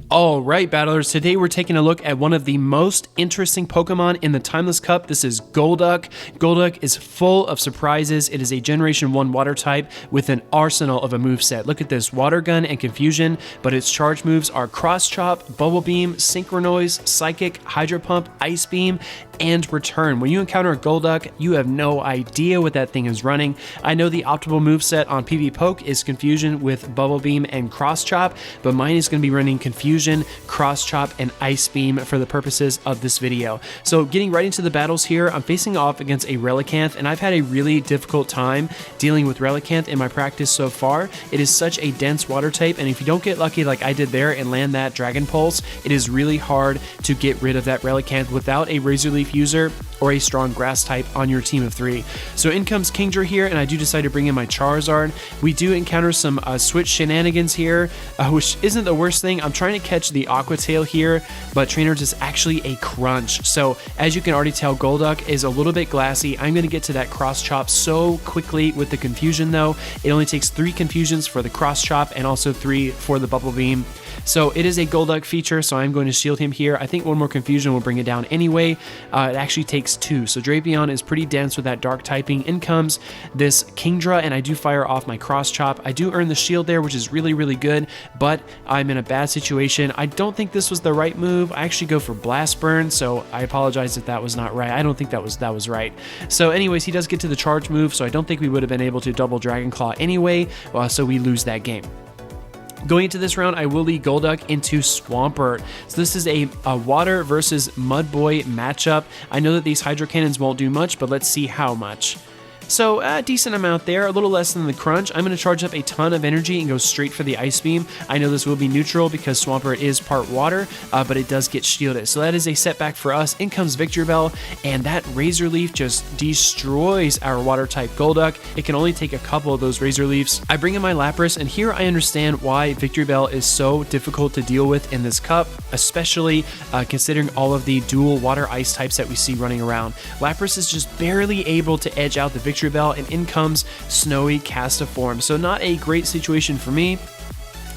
Alright battlers, today we're taking a look at one of the most interesting Pokemon in the Timeless Cup. This is Golduck. Golduck is full of surprises. It is a Generation 1 water type with an arsenal of a moveset. Look at this, Water Gun and Confusion, but its charge moves are Cross Chop, Bubble Beam, Synchronoise, Psychic, Hydro Pump, Ice Beam, and Return. When you encounter a Golduck, you have no idea what that thing is running. I know the optimal moveset on PvP Poke is Confusion with Bubble Beam and Cross Chop, but mine is going to be running Confusion, Cross Chop, and Ice Beam for the purposes of this video. So getting right into the battles here, I'm facing off against a Relicanth, and I've had a really difficult time dealing with Relicanth in my practice so far. It is such a dense water type, and if you don't get lucky like I did there and land that Dragon Pulse, it is really hard to get rid of that Relicanth without a Razor Leaf user or a strong grass type on your team of 3. So in comes Kingdra here, and I do decide to bring in my Charizard. We do encounter some switch shenanigans here, which isn't the worst thing. I'm trying to catch the Aqua Tail here, but Trainers is actually a crunch. So as you can already tell, Golduck is a little bit glassy. I'm going to get to that Cross Chop so quickly with the Confusion though. It only takes 3 Confusions for the Cross Chop and also 3 for the Bubble Beam. So it is a Golduck feature, so I'm going to shield him here. I think one more Confusion will bring it down anyway. It actually takes 2, so Drapion is pretty dense with that dark typing. In comes this Kingdra, and I do fire off my Cross Chop. I do earn the shield there, which is really, really good, but I'm in a bad situation. I don't think this was the right move. I actually go for Blast Burn, so I apologize if that was not right. I don't think that was right. So anyways, he does get to the charge move, so I don't think we would have been able to double Dragon Claw anyway, so we lose that game. Going into this round, I will lead Golduck into Swampert. So this is a water versus Mud Boy matchup. I know that these Hydro Cannons won't do much, but let's see how much. So a decent amount there, a little less than the crunch. I'm going to charge up a ton of energy and go straight for the Ice Beam. I know this will be neutral because Swampert is part water, but it does get shielded. So that is a setback for us. In comes Victreebel, and that Razor Leaf just destroys our water type Golduck. It can only take a couple of those Razor Leafs. I bring in my Lapras, and here I understand why Victreebel is so difficult to deal with in this cup, especially considering all of the dual water ice types that we see running around. Lapras is just barely able to edge out the Victreebel, and in comes Snowy Castiform. So not a great situation for me.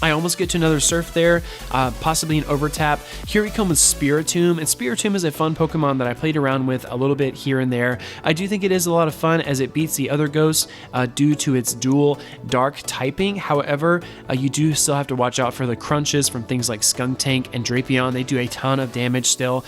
I almost get to another Surf there, possibly an Overtap. Here we come with Spiritomb, and Spiritomb is a fun Pokemon that I played around with a little bit here and there. I do think it is a lot of fun as it beats the other ghosts due to its dual dark typing. However, you do still have to watch out for the crunches from things like Skuntank and Drapion. They do a ton of damage still.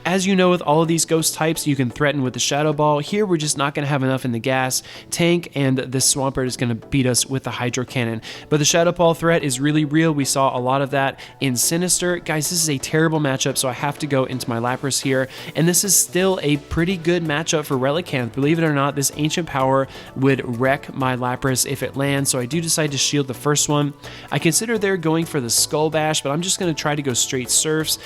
As you know, with all of these ghost types, you can threaten with the Shadow Ball. Here, we're just not going to have enough in the gas tank, and this Swampert is going to beat us with the Hydro Cannon. But the Shadow Ball threat is really real. We saw a lot of that in Sinister. Guys, this is a terrible matchup, so I have to go into my Lapras here, and this is still a pretty good matchup for Relicanth. Believe it or not, this Ancient Power would wreck my Lapras if it lands, so I do decide to shield the first one. I consider they're going for the Skull Bash, but I'm just going to try to go straight Surfs.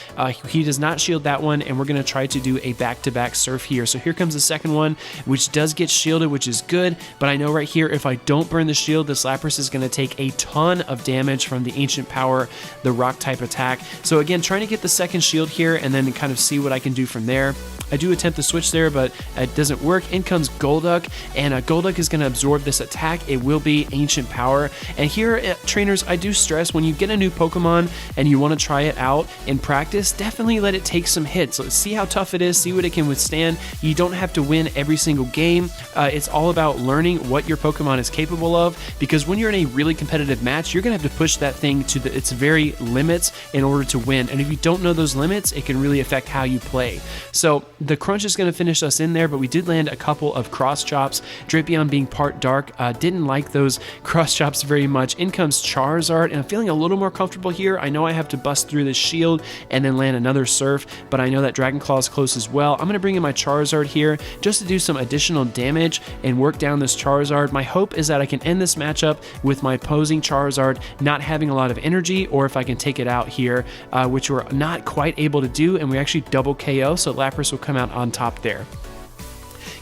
He does not shield that one, and we're going to try to do a back-to-back Surf here. So here comes the second one, which does get shielded, which is good, but I know right here, if I don't burn the shield, this Lapras is going to take a ton of damage from the Ancient Power, the Rock type attack. So again, trying to get the second shield here and then kind of see what I can do from there. I do attempt to switch there, but it doesn't work. In comes Golduck, and Golduck is going to absorb this attack. It will be Ancient Power. And here at Trainers, I do stress when you get a new Pokemon and you want to try it out in practice, definitely let it take some hits. Let's see how tough it is, see what it can withstand. You don't have to win every single game. It's all about learning what your Pokemon is capable of, because when you're in a really competitive match, you're going to have to push that thing to its very limits in order to win. And if you don't know those limits, it can really affect how you play. So the crunch is going to finish us in there, but we did land a couple of Cross Chops. Drapion being part dark, didn't like those Cross Chops very much. In comes Charizard, and I'm feeling a little more comfortable here. I know I have to bust through this shield and then land another Surf, but I know that Dragon Claw is close as well. I'm going to bring in my Charizard here just to do some additional damage and work down this Charizard. My hope is that I can end this matchup with my opposing Charizard not having a lot of energy, or if I can take it out here, which we're not quite able to do, and we actually double KO, so Lapras will come out on top there.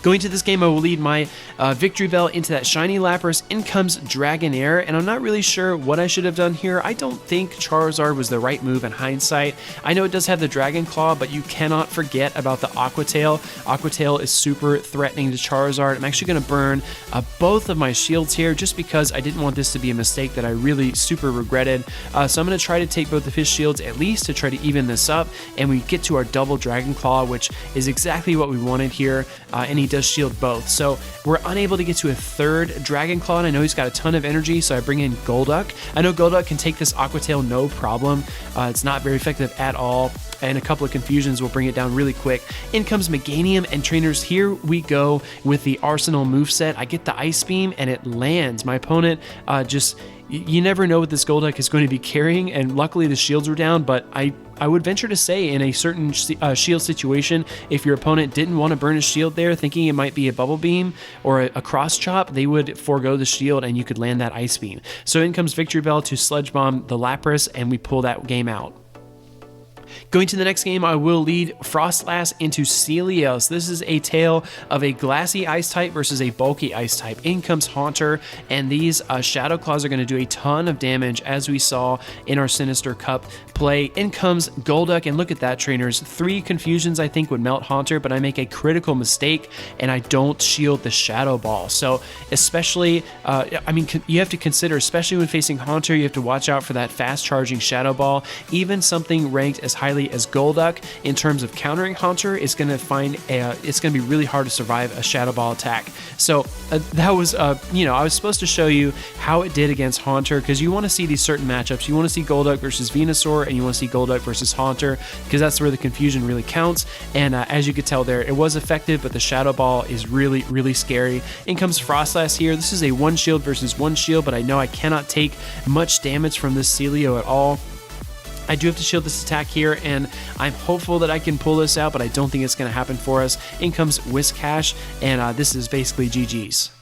Going to this game, I will lead my Victreebel into that shiny Lapras. In comes Dragonair, and I'm not really sure what I should have done here. I don't think Charizard was the right move in hindsight. I know it does have the Dragon Claw, but you cannot forget about the Aqua Tail. Aqua Tail is super threatening to Charizard. I'm actually going to burn both of my shields here just because I didn't want this to be a mistake that I really super regretted. So I'm going to try to take both of his shields at least to try to even this up, and we get to our double Dragon Claw, which is exactly what we wanted here, and he does shield both. So we're unable to get to a third Dragon Claw, and I know he's got a ton of energy, so I bring in Golduck. I know Golduck can take this Aqua Tail no problem. It's not very effective at all, and a couple of confusions will bring it down really quick. In comes Meganium, and trainers, here we go with the Arsenal moveset. I get the Ice Beam, and it lands. My opponent you never know what this Golduck is going to be carrying, and luckily the shields were down, but I would venture to say in a certain shield situation, if your opponent didn't want to burn a shield there, thinking it might be a Bubble Beam or a Cross Chop, they would forego the shield and you could land that Ice Beam. So in comes Victreebel to Sludge Bomb the Lapras, and we pull that game out. Going to the next game, I will lead Frostlass into Celios. This is a tale of a glassy ice type versus a bulky ice type. In comes Haunter, and these Shadow Claws are going to do a ton of damage, as we saw in our Sinister Cup play. In comes Golduck, and look at that, trainers. 3 confusions I think would melt Haunter, but I make a critical mistake, and I don't shield the Shadow Ball. So especially, you have to consider, especially when facing Haunter, you have to watch out for that fast-charging Shadow Ball. Even something ranked as highly as Golduck in terms of countering Haunter is going to it's going to be really hard to survive a Shadow Ball attack. So that was, I was supposed to show you how it did against Haunter, because you want to see these certain matchups. You want to see Golduck versus Venusaur, and you want to see Golduck versus Haunter, because that's where the confusion really counts. And as you could tell there, it was effective, but the Shadow Ball is really, really scary. In comes Frostlass here. This is a 1 shield versus 1 shield, but I know I cannot take much damage from this Celio at all. I do have to shield this attack here, and I'm hopeful that I can pull this out, but I don't think it's going to happen for us. In comes Whiscash, and this is basically GG's.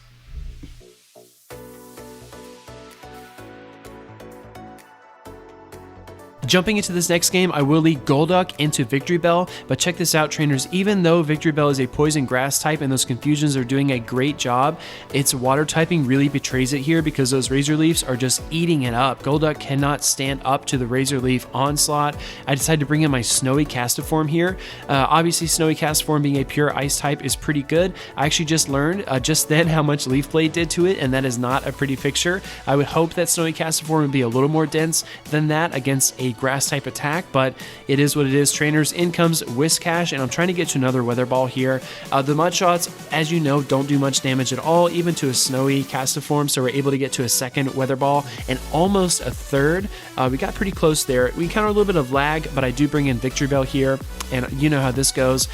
Jumping into this next game, I will lead Golduck into Victreebel, but check this out, trainers. Even though Victreebel is a poison grass type and those confusions are doing a great job, its water typing really betrays it here, because those Razor Leafs are just eating it up. Golduck cannot stand up to the Razor Leaf onslaught. I decided to bring in my Snowy Castiform here. Obviously, Snowy Castiform being a pure ice type is pretty good. I actually just learned just then how much Leaf Blade did to it, and that is not a pretty picture. I would hope that Snowy Castiform would be a little more dense than that against a grass type attack, but it is what it is, trainers. In comes Whiscash, and I'm trying to get to another Weather Ball here. The Mud Shots, as you know, don't do much damage at all, even to a Snowy Castiform, so we're able to get to a second Weather Ball and almost a third. We got pretty close there. We encountered a little bit of lag, but I do bring in Victreebel here, and you know how this goes.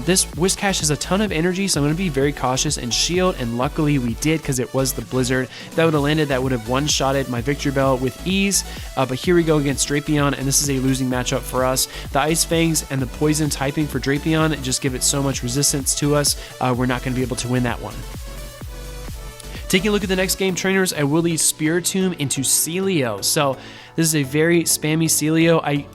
This Whiscash has a ton of energy, so I'm going to be very cautious and shield, and luckily we did, because it was the Blizzard. If that would have landed, that would have one-shotted my Victreebel with ease, but here we go against Drapion, and this is a losing matchup for us. The Ice Fangs and the Poison typing for Drapion just give it so much resistance to us, we're not going to be able to win that one. Taking a look at the next game, trainers, I will lead Spiritomb into Celio. So this is a very spammy Celio. I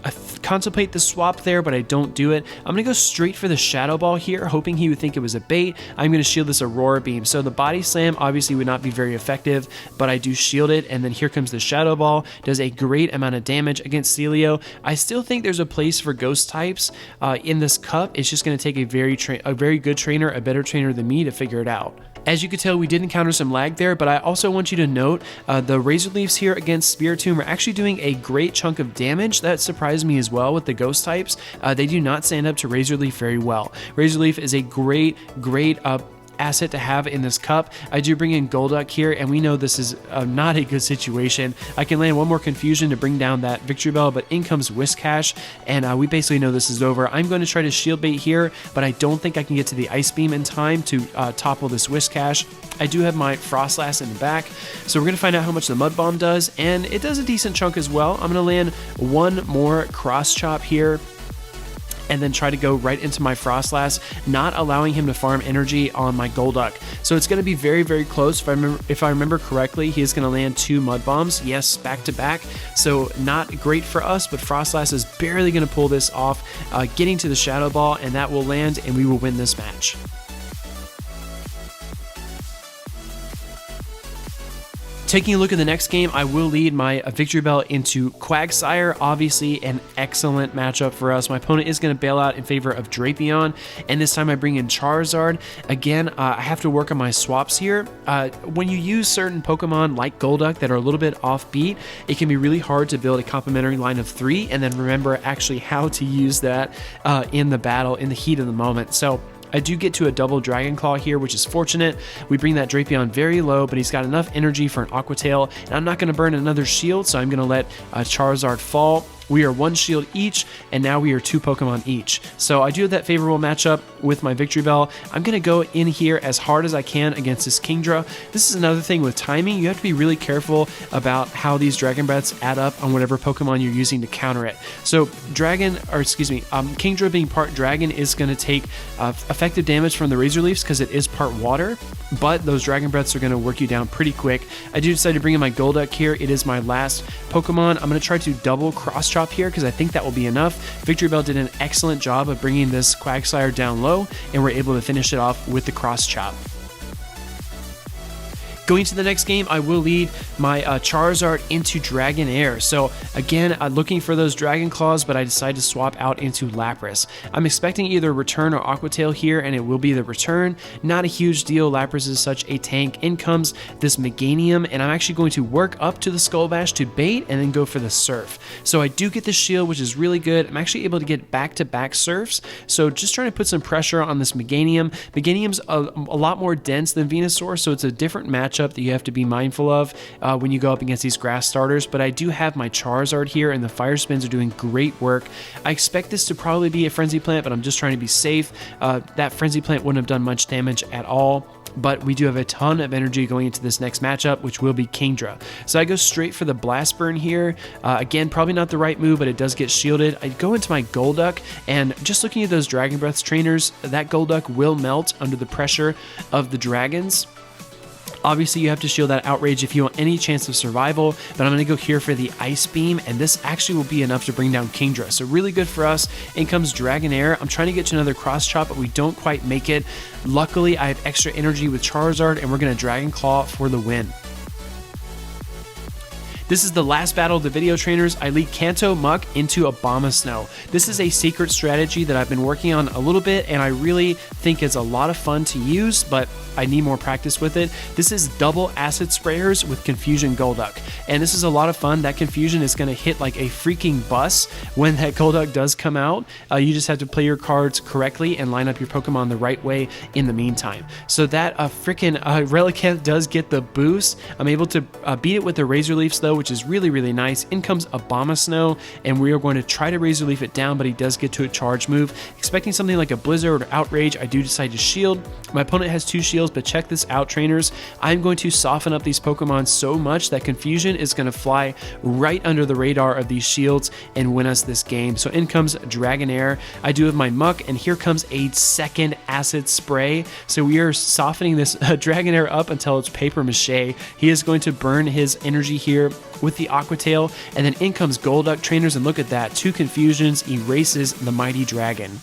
contemplate the swap there, but I don't do it. I'm going to go straight for the Shadow Ball here, hoping he would think it was a bait. I'm going to shield this Aurora Beam. So the Body Slam obviously would not be very effective, but I do shield it, and then here comes the Shadow Ball. Does a great amount of damage against Celio. I still think there's a place for Ghost types in this cup. It's just going to take a very good trainer, a better trainer than me, to figure it out. As you could tell, we did encounter some lag there, but I also want you to note the Razor Leafs here against Spiritomb are actually doing a great chunk of damage. That surprised me as well with the Ghost types. They do not stand up to Razor Leaf very well. Razor Leaf is a great asset to have in this cup. I do bring in Golduck here, and we know this is not a good situation. I can land one more confusion to bring down that Victreebel, but in comes Whiscash, and we basically know this is over. I'm going to try to shield bait here, but I don't think I can get to the Ice Beam in time to topple this Whiscash. I do have my Frostlass in the back, so we're going to find out how much the Mud Bomb does, and it does a decent chunk as well. I'm going to land one more Cross Chop here, and then try to go right into my Frostlass, not allowing him to farm energy on my Golduck. So it's going to be very, very close. If I remember correctly, he is going to land 2 Mud Bombs, yes, back to back. So not great for us, but Frostlass is barely going to pull this off, getting to the Shadow Ball, and that will land, and we will win this match. Taking a look at the next game, I will lead my Victreebel into Quagsire. Obviously, an excellent matchup for us. My opponent is going to bail out in favor of Drapion, and this time I bring in Charizard. Again, I have to work on my swaps here. When you use certain Pokemon like Golduck that are a little bit offbeat, it can be really hard to build a complementary line of 3 and then remember actually how to use that in the battle, in the heat of the moment. So I do get to a double Dragon Claw here, which is fortunate. We bring that Drapion very low, but he's got enough energy for an Aqua Tail, and I'm not going to burn another shield, so I'm going to let Charizard fall. We are 1 shield each, and now we are 2 Pokemon each. So I do have that favorable matchup with my Victreebel. I'm going to go in here as hard as I can against this Kingdra. This is another thing with timing. You have to be really careful about how these Dragon Breaths add up on whatever Pokemon you're using to counter it. So Kingdra being part Dragon is going to take effective damage from the Razor Leafs because it is part water, but those Dragon Breaths are going to work you down pretty quick. I do decide to bring in my Golduck here. It is my last Pokemon. I'm going to try to double cross chop here because I think that will be enough. Victreebel did an excellent job of bringing this Quagsire down low, and we're able to finish it off with the cross chop. Going to the next game, I will lead my Charizard into Dragonair. So again, looking for those Dragon Claws, but I decide to swap out into Lapras. I'm expecting either Return or Aqua Tail here, and it will be the Return. Not a huge deal. Lapras is such a tank. In comes this Meganium, and I'm actually going to work up to the Skull Bash to bait and then go for the Surf. So I do get the shield, which is really good. I'm actually able to get back-to-back Surfs. So just trying to put some pressure on this Meganium. Meganium's a lot more dense than Venusaur, so it's a different matchup that you have to be mindful of when you go up against these grass starters, but I do have my Charizard here, and the Fire Spins are doing great work. I expect this to probably be a Frenzy Plant, but I'm just trying to be safe. That Frenzy Plant wouldn't have done much damage at all, but we do have a ton of energy going into this next matchup, which will be Kingdra. So I go straight for the Blast Burn here. Again, probably not the right move, but it does get shielded. I go into my Golduck, and just looking at those Dragon Breath trainers, that Golduck will melt under the pressure of the dragons. Obviously, you have to shield that Outrage if you want any chance of survival, but I'm going to go here for the Ice Beam, and this actually will be enough to bring down Kingdra. So really good for us. In comes Dragonair. I'm trying to get to another Cross Chop, but we don't quite make it. Luckily, I have extra energy with Charizard, and we're going to Dragon Claw for the win. This is the last battle of the video trainers. I lead Kanto Muck into Abomasnow. This is a secret strategy that I've been working on a little bit, and I really think it's a lot of fun to use, but I need more practice with it. This is double Acid Sprayers with Confusion Golduck, and this is a lot of fun. That Confusion is going to hit like a freaking bus when that Golduck does come out. You just have to play your cards correctly and line up your Pokemon the right way in the meantime. So that freaking Relicanth does get the boost. I'm able to beat it with the Razor Leafs though, which is really, really nice. In comes Abomasnow, and we are going to try to Razor Leaf it down, but he does get to a charge move. Expecting something like a Blizzard or Outrage, I do decide to shield. My opponent has 2 shields, but check this out, trainers. I'm going to soften up these Pokemon so much that Confusion is going to fly right under the radar of these shields and win us this game. So in comes Dragonair. I do have my Muck, and here comes a second Acid Spray. So we are softening this Dragonair up until it's paper mache. He is going to burn his energy here with the Aqua Tail, and then in comes Golduck, trainers, and look at that. 2 Confusions erases the mighty dragon.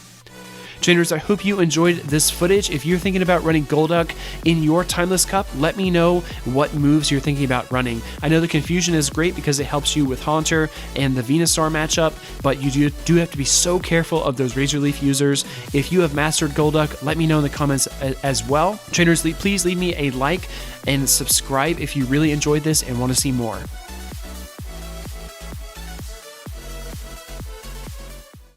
Trainers, I hope you enjoyed this footage. If you're thinking about running Golduck in your Timeless Cup, let me know what moves you're thinking about running. I know the Confusion is great because it helps you with Haunter and the Venusaur matchup, but you do have to be so careful of those Razor Leaf users. If you have mastered Golduck, let me know in the comments as well. Trainers, please leave me a like and subscribe if you really enjoyed this and want to see more.